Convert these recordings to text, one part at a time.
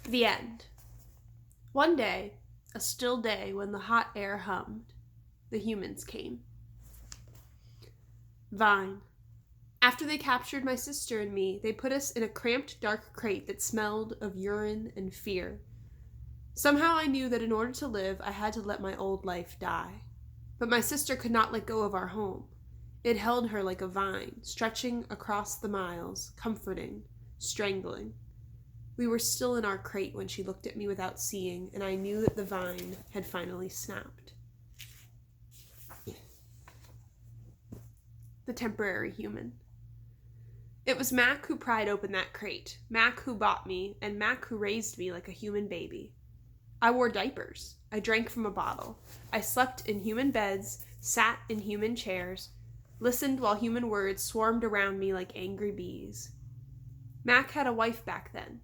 The end. One day, a still day when the hot air hummed, the humans came. Vine. After they captured my sister and me, they put us in a cramped, dark crate that smelled of urine and fear. Somehow I knew that in order to live, I had to let my old life die. But my sister could not let go of our home. It held her like a vine, stretching across the miles, comforting, strangling. We were still in our crate when she looked at me without seeing, and I knew that the vine had finally snapped. The temporary human. It was Mac who pried open that crate, Mac who bought me, and Mac who raised me like a human baby. I wore diapers. I drank from a bottle. I slept in human beds, sat in human chairs, listened while human words swarmed around me like angry bees. Mac had a wife back then.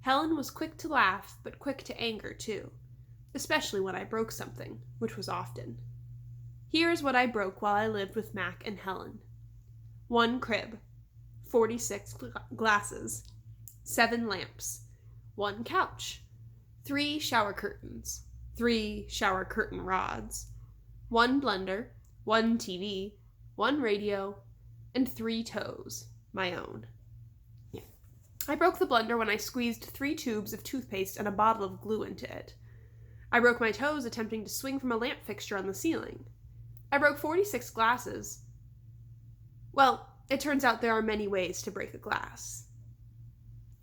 Helen was quick to laugh, but quick to anger too, especially when I broke something, which was often. Here is what I broke while I lived with Mac and Helen. 1 crib, 46 glasses, 7 lamps, 1 couch, 3 shower curtains, 3 shower curtain rods, 1 blender, 1 TV, 1 radio, and 3 toes, my own. I broke the blender when I squeezed 3 tubes of toothpaste and a bottle of glue into it. I broke my toes attempting to swing from a lamp fixture on the ceiling. I broke 46 glasses. Well, it turns out there are many ways to break a glass.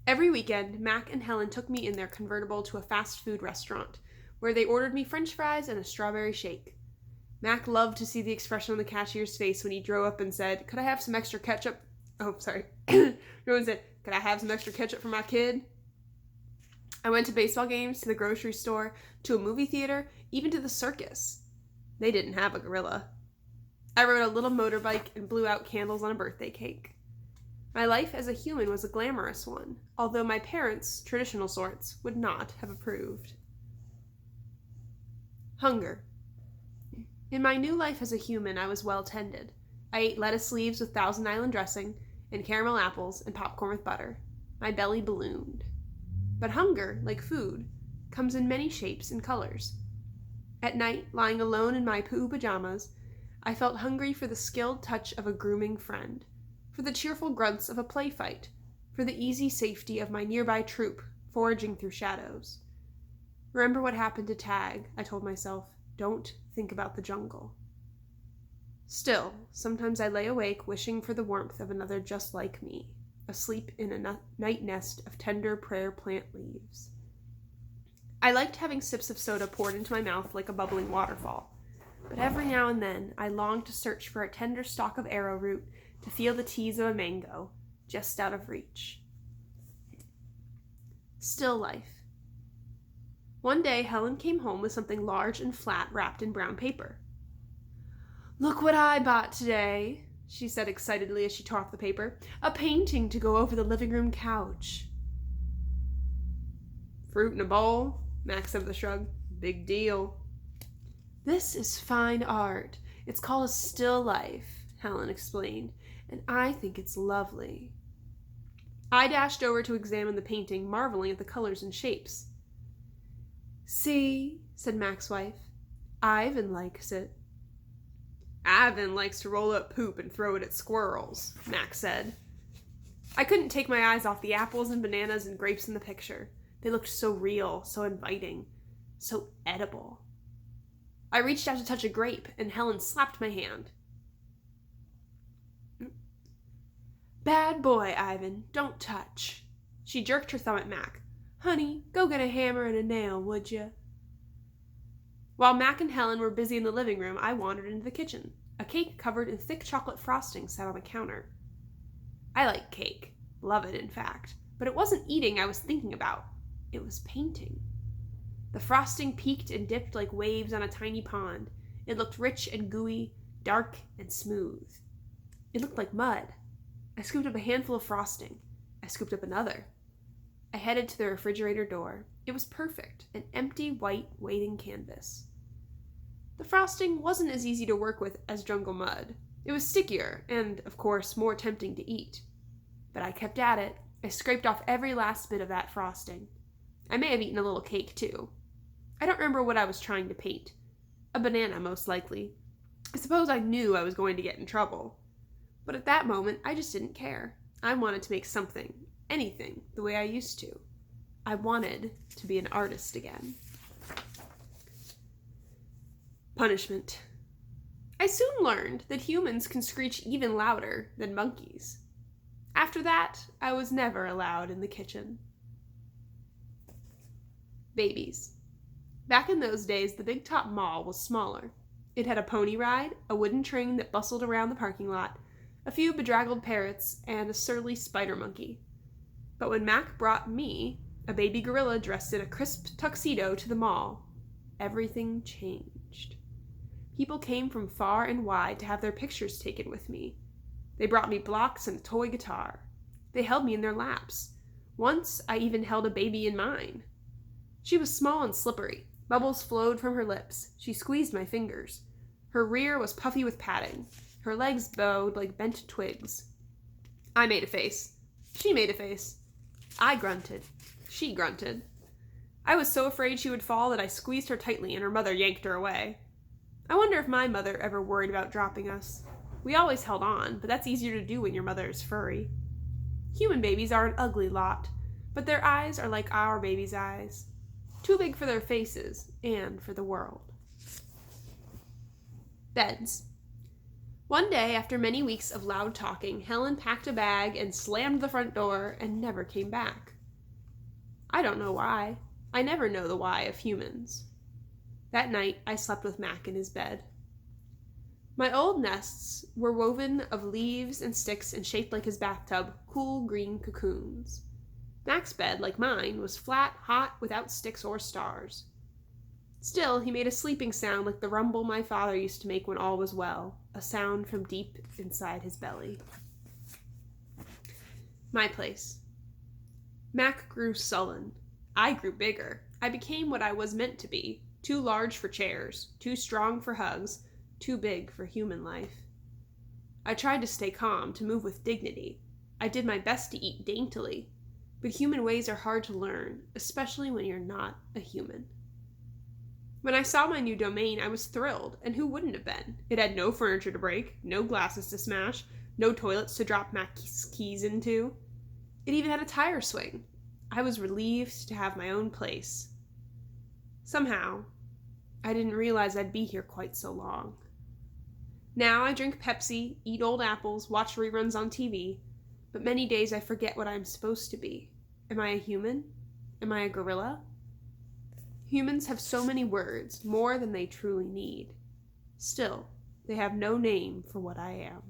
Every weekend, Mac and Helen took me in their convertible to a fast food restaurant, where they ordered me french fries and a strawberry shake. Mac loved to see the expression on the cashier's face when he drove up and said, "Could I have some extra ketchup?" Oh, sorry. Everyone said, "Could I have some extra ketchup for my kid?" I went to baseball games, to the grocery store, to a movie theater, even to the circus. They didn't have a gorilla. I rode a little motorbike and blew out candles on a birthday cake. My life as a human was a glamorous one, although my parents, traditional sorts, would not have approved. Hunger. In my new life as a human, I was well tended. I ate lettuce leaves with Thousand Island dressing, and caramel apples, and popcorn with butter. My belly ballooned. But hunger, like food, comes in many shapes and colors. At night, lying alone in my poo pajamas, I felt hungry for the skilled touch of a grooming friend, for the cheerful grunts of a play fight, for the easy safety of my nearby troop, foraging through shadows. Remember what happened to Tag, I told myself. Don't think about the jungle. Still, sometimes I lay awake wishing for the warmth of another just like me, asleep in a night nest of tender prayer plant leaves. I liked having sips of soda poured into my mouth like a bubbling waterfall, but every now and then I longed to search for a tender stalk of arrowroot to feel the tease of a mango, just out of reach. Still life. One day Helen came home with something large and flat wrapped in brown paper. "Look what I bought today," she said excitedly as she tore off the paper. "A painting to go over the living room couch." "Fruit in a bowl," Max said with a shrug. "Big deal." "This is fine art. It's called a still life," Helen explained, "and I think it's lovely." I dashed over to examine the painting, marveling at the colors and shapes. "See," said Mac's wife. "Ivan likes it." "Ivan likes to roll up poop and throw it at squirrels," Max said. I couldn't take my eyes off the apples and bananas and grapes in the picture. They looked so real, so inviting, so edible. I reached out to touch a grape, and Helen slapped my hand. "Bad boy, Ivan. Don't touch." She jerked her thumb at Mac. "Honey, go get a hammer and a nail, would you?" While Mac and Helen were busy in the living room, I wandered into the kitchen. A cake covered in thick chocolate frosting sat on the counter. I like cake. Love it, in fact. But it wasn't eating I was thinking about. It was painting. The frosting peaked and dipped like waves on a tiny pond. It looked rich and gooey, dark and smooth. It looked like mud. I scooped up a handful of frosting. I scooped up another. I headed to the refrigerator door. It was perfect, an empty white waiting canvas. The frosting wasn't as easy to work with as jungle mud. It was stickier and, of course, more tempting to eat. But I kept at it. I scraped off every last bit of that frosting. I may have eaten a little cake, too. I don't remember what I was trying to paint. A banana, most likely. I suppose I knew I was going to get in trouble. But at that moment, I just didn't care. I wanted to make something, anything, the way I used to. I wanted to be an artist again. Punishment. I soon learned that humans can screech even louder than monkeys. After that, I was never allowed in the kitchen. Babies. Back in those days, the Big Top Mall was smaller. It had a pony ride, a wooden train that bustled around the parking lot, a few bedraggled parrots, and a surly spider monkey. But when Mac brought me, a baby gorilla dressed in a crisp tuxedo, to the mall, everything changed. People came from far and wide to have their pictures taken with me. They brought me blocks and a toy guitar. They held me in their laps. Once, I even held a baby in mine. She was small and slippery. Bubbles flowed from her lips. She squeezed my fingers. Her rear was puffy with padding. Her legs bowed like bent twigs. I made a face. She made a face. I grunted. She grunted. I was so afraid she would fall that I squeezed her tightly and her mother yanked her away. I wonder if my mother ever worried about dropping us. We always held on, but that's easier to do when your mother is furry. Human babies are an ugly lot, but their eyes are like our babies' eyes. Too big for their faces and for the world. Beds. One day, after many weeks of loud talking, Helen packed a bag and slammed the front door and never came back. I don't know why. I never know the why of humans. That night, I slept with Mac in his bed. My old nests were woven of leaves and sticks and shaped like his bathtub, cool green cocoons. Mac's bed, like mine, was flat, hot, without sticks or stars. Still, he made a sleeping sound like the rumble my father used to make when all was well, a sound from deep inside his belly. My place. Mac grew sullen. I grew bigger. I became what I was meant to be, too large for chairs, too strong for hugs, too big for human life. I tried to stay calm, to move with dignity. I did my best to eat daintily, but human ways are hard to learn, especially when you're not a human. When I saw my new domain, I was thrilled, and who wouldn't have been? It had no furniture to break, no glasses to smash, no toilets to drop Mac's keys into. It even had a tire swing. I was relieved to have my own place. Somehow, I didn't realize I'd be here quite so long. Now I drink Pepsi, eat old apples, watch reruns on TV, but many days I forget what I'm supposed to be. Am I a human? Am I a gorilla? Humans have so many words, more than they truly need. Still, they have no name for what I am.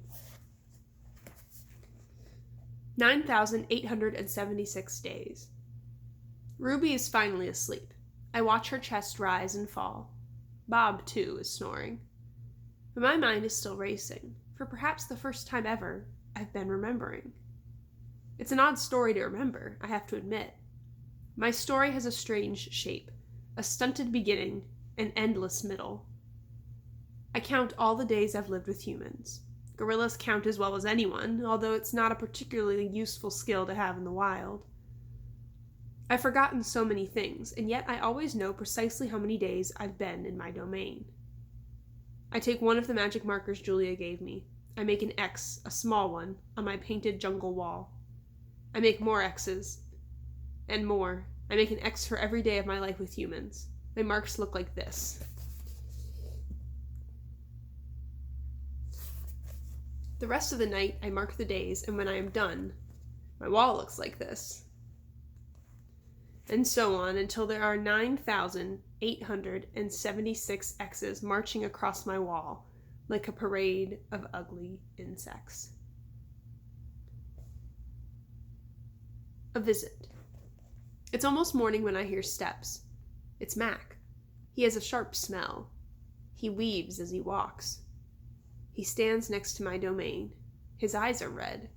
9,876 days. Ruby is finally asleep. I watch her chest rise and fall. Bob, too, is snoring. But my mind is still racing. For perhaps the first time ever, I've been remembering. It's an odd story to remember, I have to admit. My story has a strange shape, a stunted beginning, an endless middle. I count all the days I've lived with humans. Gorillas count as well as anyone, although it's not a particularly useful skill to have in the wild. I've forgotten so many things, and yet I always know precisely how many days I've been in my domain. I take one of the magic markers Julia gave me. I make an X, a small one, on my painted jungle wall. I make more X's, and more. I make an X for every day of my life with humans. My marks look like this. The rest of the night, I mark the days, and when I am done, my wall looks like this. And so on until there are 9,876 X's marching across my wall like a parade of ugly insects. A visit. It's almost morning when I hear steps. It's Mac. He has a sharp smell. He weaves as he walks. He stands next to my domain. His eyes are red.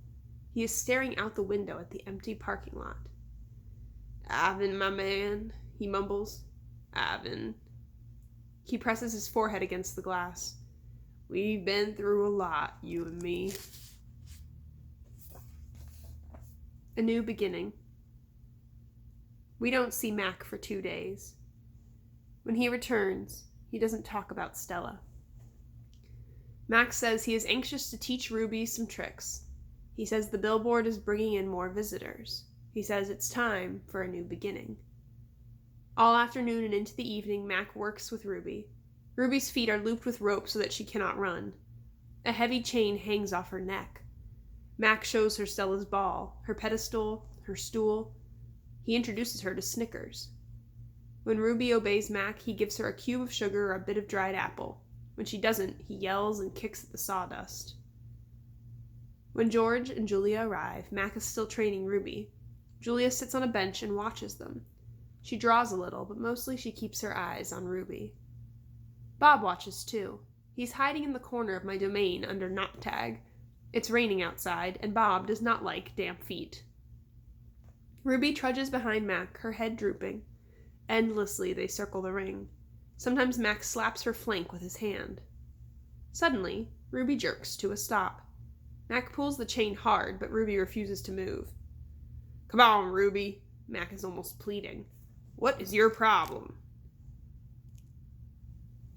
He is staring out the window at the empty parking lot. "Ivan, my man," he mumbles. "Ivan." He presses his forehead against the glass. "We've been through a lot, you and me." A new beginning. We don't see Mac for 2 days. When he returns, he doesn't talk about Stella. Mac says he is anxious to teach Ruby some tricks. He says the billboard is bringing in more visitors. He says it's time for a new beginning. All afternoon and into the evening, Mac works with Ruby. Ruby's feet are looped with rope so that she cannot run. A heavy chain hangs off her neck. Mac shows her Stella's ball, her pedestal, her stool. He introduces her to Snickers. When Ruby obeys Mac, he gives her a cube of sugar or a bit of dried apple. When she doesn't, he yells and kicks at the sawdust. When George and Julia arrive, Mac is still training Ruby. Julia sits on a bench and watches them. She draws a little, but mostly she keeps her eyes on Ruby. Bob watches too. He's hiding in the corner of my domain under knot tag. It's raining outside, and Bob does not like damp feet. Ruby trudges behind Mac, her head drooping. Endlessly they circle the ring. Sometimes Mac slaps her flank with his hand. Suddenly, Ruby jerks to a stop. Mac pulls the chain hard, but Ruby refuses to move. "Come on, Ruby," Mac is almost pleading. "What is your problem?"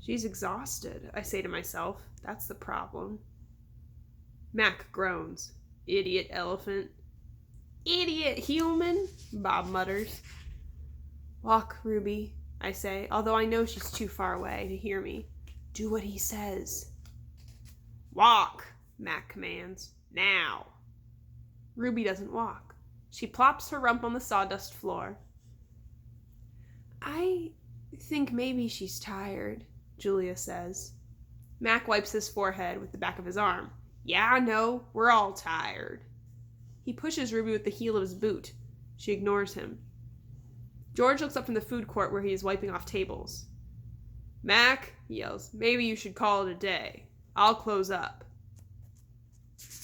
"She's exhausted," I say to myself. That's the problem. Mac groans. "Idiot elephant." "Idiot human," Bob mutters. "Walk, Ruby," I say, although I know she's too far away to hear me. "Do what he says." "Walk," Mac commands. "Now." Ruby doesn't walk. She plops her rump on the sawdust floor. "I think maybe she's tired," Julia says. Mac wipes his forehead with the back of his arm. "Yeah, I know. We're all tired." He pushes Ruby with the heel of his boot. She ignores him. George looks up from the food court where he is wiping off tables. "Mac," he yells, "maybe you should call it a day. I'll close up."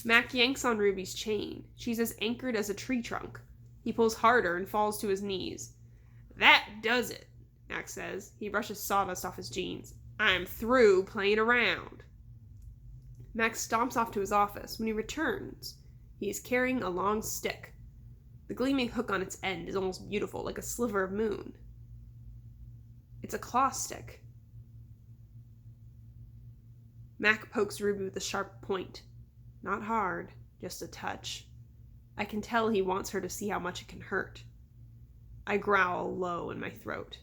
Mac yanks on Ruby's chain. She's as anchored as a tree trunk. He pulls harder and falls to his knees. "That does it," Mac says. He brushes sawdust off his jeans. "I'm through playing around." Mac stomps off to his office. When he returns, he is carrying a long stick. The gleaming hook on its end is almost beautiful, like a sliver of moon. It's a claw stick. Mac pokes Ruby with a sharp point. Not hard, just a touch. I can tell he wants her to see how much it can hurt. I growl low in my throat.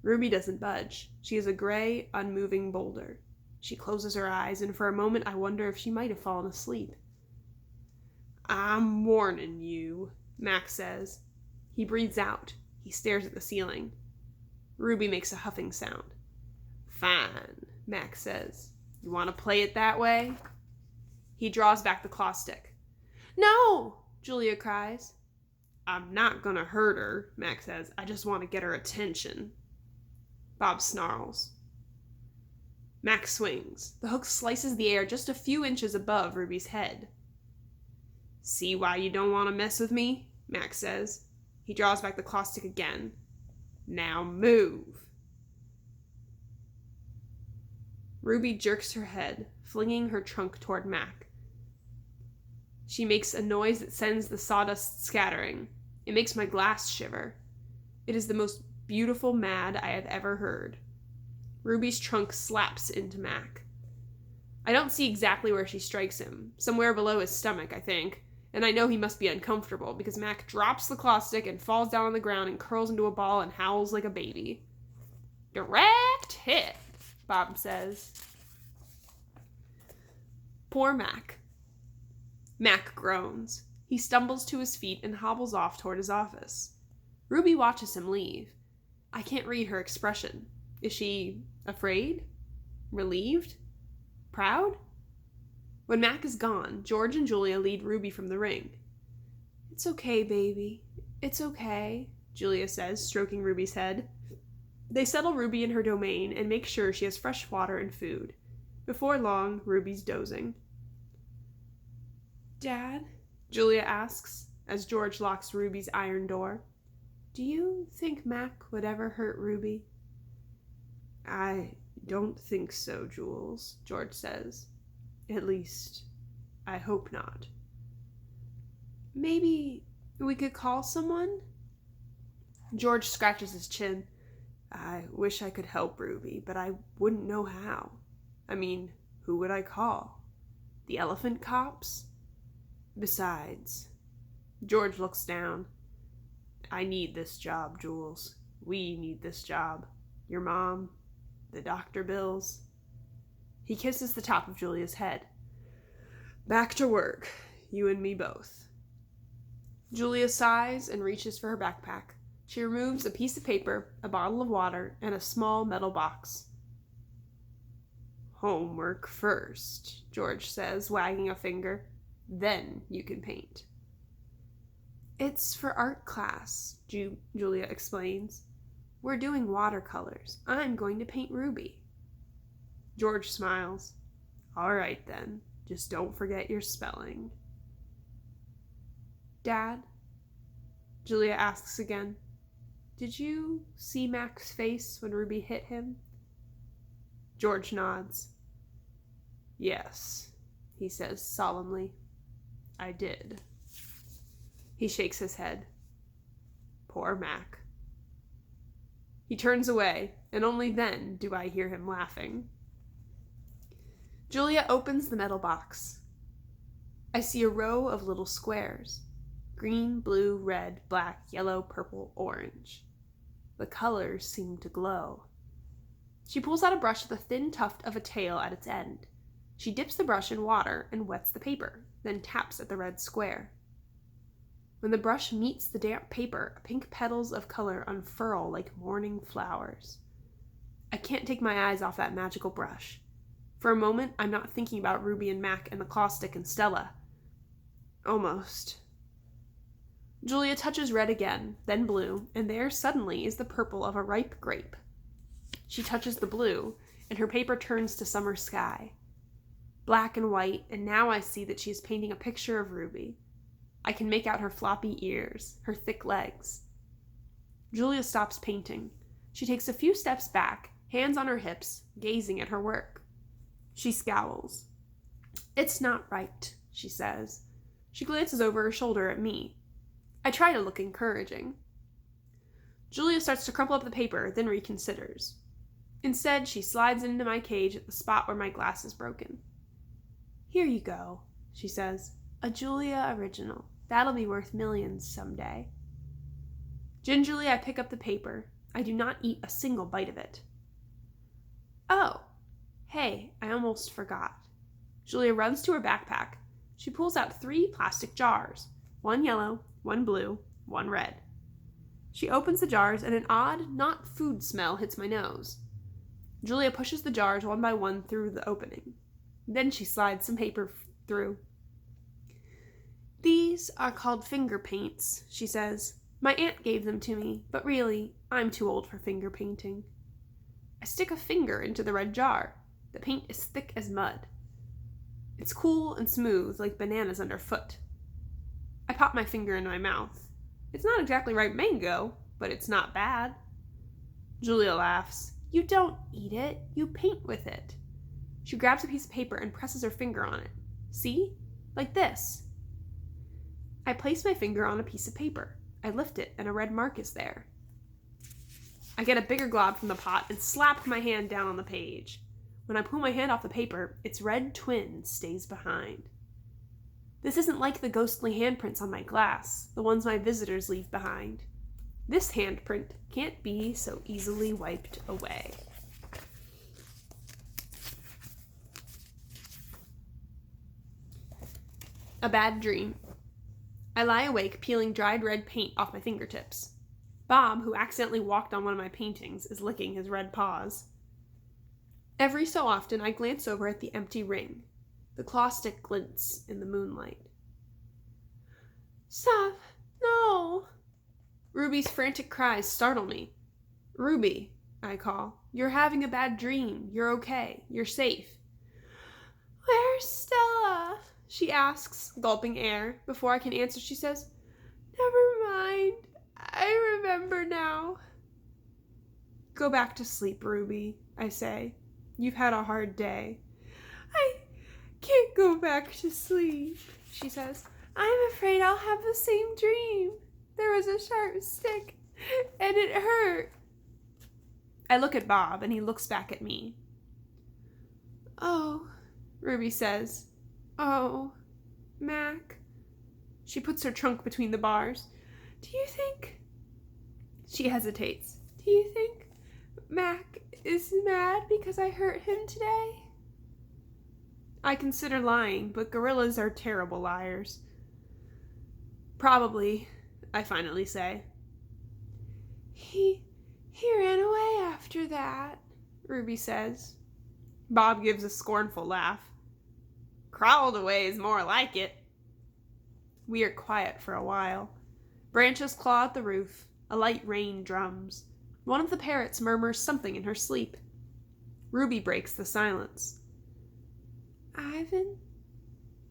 Ruby doesn't budge. She is a gray, unmoving boulder. She closes her eyes, and for a moment I wonder if she might have fallen asleep. "I'm warning you," Mac says. He breathes out. He stares at the ceiling. Ruby makes a huffing sound. "Fine," Mac says. "You want to play it that way?" He draws back the claw stick. "No!" Julia cries. "I'm not gonna hurt her," Mac says. "I just want to get her attention." Bob snarls. Mac swings. The hook slices the air just a few inches above Ruby's head. "See why you don't want to mess with me?" Mac says. He draws back the claw stick again. "Now move." Ruby jerks her head, flinging her trunk toward Mac. She makes a noise that sends the sawdust scattering. It makes my glass shiver. It is the most beautiful mad I have ever heard. Ruby's trunk slaps into Mac. I don't see exactly where she strikes him. Somewhere below his stomach, I think. And I know he must be uncomfortable because Mac drops the claw stick and falls down on the ground and curls into a ball and howls like a baby. "Direct hit," Bob says. Poor Mac. Mac groans. He stumbles to his feet and hobbles off toward his office. Ruby watches him leave. I can't read her expression. Is she afraid? Relieved? Proud? When Mac is gone, George and Julia lead Ruby from the ring. "It's okay, baby. It's okay," Julia says, stroking Ruby's head. They settle Ruby in her domain and make sure she has fresh water and food. Before long, Ruby's dozing. "Dad," Julia asks, as George locks Ruby's iron door, "do you think Mac would ever hurt Ruby?" "I don't think so, Jules," George says. "At least, I hope not." "Maybe We could call someone? George scratches his chin. I wish I could help Ruby, but I wouldn't know how. I mean, who would I call? The elephant cops? Besides, George looks down. I need this job, Jules. We need this job. Your mom, the doctor bills. He kisses the top of Julia's head. Back to work, you and me both. Julia sighs and reaches for her backpack. She removes a piece of paper, a bottle of water, and a small metal box. Homework first, George says, wagging a finger. Then you can paint. It's for art class, Julia explains. We're doing watercolors. I'm going to paint Ruby. George smiles. All right then, just don't forget your spelling. Dad? Julia asks again. Did you see Mac's face when Ruby hit him? George nods. Yes, he says solemnly. I did. He shakes his head. Poor Mac. He turns away, and only then do I hear him laughing. Julia opens the metal box. I see a row of little squares. Green, blue, red, black, yellow, purple, orange. The colors seem to glow. She pulls out a brush with a thin tuft of a tail at its end. She dips the brush in water and wets the paper, then taps at the red square. When the brush meets the damp paper, pink petals of color unfurl like morning flowers. I can't take my eyes off that magical brush. For a moment, I'm not thinking about Ruby and Mac and the claw stick and Stella. Almost. Julia touches red again, then blue, and there suddenly is the purple of a ripe grape. She touches the blue, and her paper turns to summer sky. Black and white, and now I see that she is painting a picture of Ruby. I can make out her floppy ears, her thick legs. Julia stops painting. She takes a few steps back, hands on her hips, gazing at her work. She scowls. It's not right, she says. She glances over her shoulder at me. I try to look encouraging. Julia starts to crumple up the paper, then reconsiders. Instead, she slides into my cage at the spot where my glass is broken. Here you go, she says. A Julia original. That'll be worth millions someday. Gingerly, I pick up the paper. I do not eat a single bite of it. Oh, hey, I almost forgot. Julia runs to her backpack. She pulls out 3 plastic jars. One yellow, one blue, one red. She opens the jars and an odd, not food smell hits my nose. Julia pushes the jars one by one through the opening. Then she slides some paper through. These are called finger paints, she says. My aunt gave them to me, but really, I'm too old for finger painting. I stick a finger into the red jar. The paint is thick as mud. It's cool and smooth, like bananas underfoot. I pop my finger into my mouth. It's not exactly ripe mango, but it's not bad. Julia laughs. You don't eat it, you paint with it. She grabs a piece of paper and presses her finger on it. See? Like this. I place my finger on a piece of paper. I lift it, and a red mark is there. I get a bigger glob from the pot and slap my hand down on the page. When I pull my hand off the paper, its red twin stays behind. This isn't like the ghostly handprints on my glass, the ones my visitors leave behind. This handprint can't be so easily wiped away. A bad dream. I lie awake peeling dried red paint off my fingertips. Bob, who accidentally walked on one of my paintings, is licking his red paws. Every so often I glance over at the empty ring. The claw stick glints in the moonlight. Stop! No! Ruby's frantic cries startle me. Ruby, I call. You're having a bad dream. You're okay. You're safe. Where's Stella? She asks, gulping air. Before I can answer, she says, Never mind. I remember now. Go back to sleep, Ruby, I say. You've had a hard day. I can't go back to sleep, she says. I'm afraid I'll have the same dream. There was a sharp stick, and it hurt. I look at Bob, and he looks back at me. Oh, Ruby says. Oh, Mac. She puts her trunk between the bars. Do you think... She hesitates. Do you think Mac is mad because I hurt him today? I consider lying, but gorillas are terrible liars. Probably, I finally say. He ran away after that, Ruby says. Bob gives a scornful laugh. Crawled away is more like it. We are quiet for a while. Branches claw at the roof. A light rain drums. One of the parrots murmurs something in her sleep. Ruby breaks the silence. Ivan,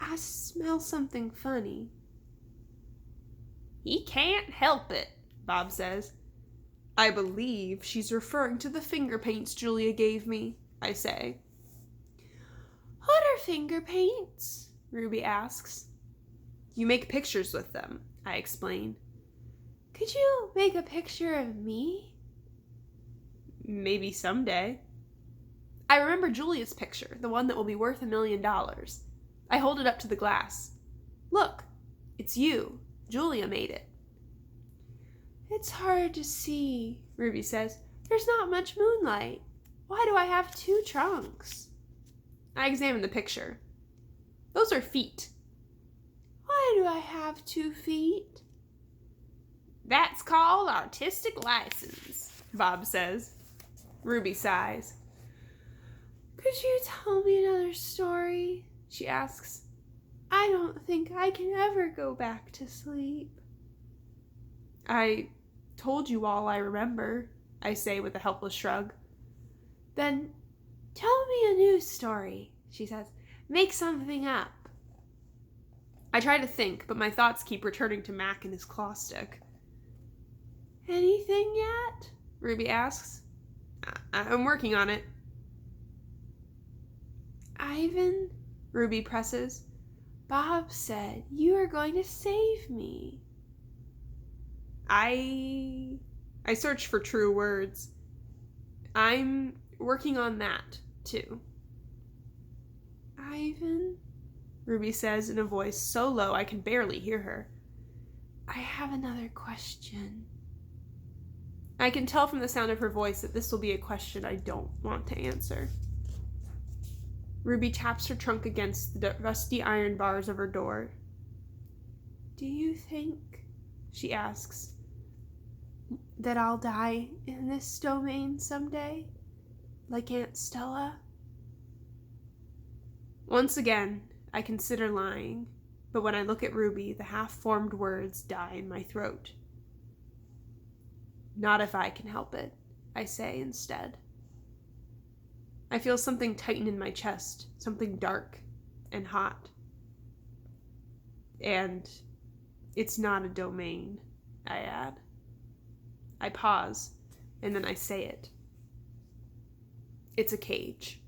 I smell something funny. He can't help it, Bob says. I believe she's referring to the finger paints Julia gave me, I say. What are finger paints? Ruby asks. You make pictures with them, I explain. Could you make a picture of me? Maybe someday. I remember Julia's picture, the one that will be worth $1 million. I hold it up to the glass. Look, it's you. Julia made it. It's hard to see, Ruby says. There's not much moonlight. Why do I have 2 trunks? I examine the picture. Those are feet. Why do I have 2 feet? That's called artistic license, Bob says. Ruby sighs. Could you tell me another story? She asks. I don't think I can ever go back to sleep. I told you all I remember, I say with a helpless shrug. Then tell me a new story, she says. Make something up. I try to think, but my thoughts keep returning to Mac and his claw stick. Anything yet? Ruby asks. I'm working on it. Ivan, Ruby presses. Bob said you are going to save me. I search for true words. I'm working on that, too. Ivan, Ruby says in a voice so low I can barely hear her. I have another question. I can tell from the sound of her voice that this will be a question I don't want to answer. Ruby taps her trunk against the rusty iron bars of her door. Do you think, she asks, that I'll die in this domain someday, like Aunt Stella? Once again, I consider lying, but when I look at Ruby, the half-formed words die in my throat. Not if I can help it, I say instead. I feel something tighten in my chest, something dark and hot. And it's not a domain, I add. I pause, and then I say it. It's a cage.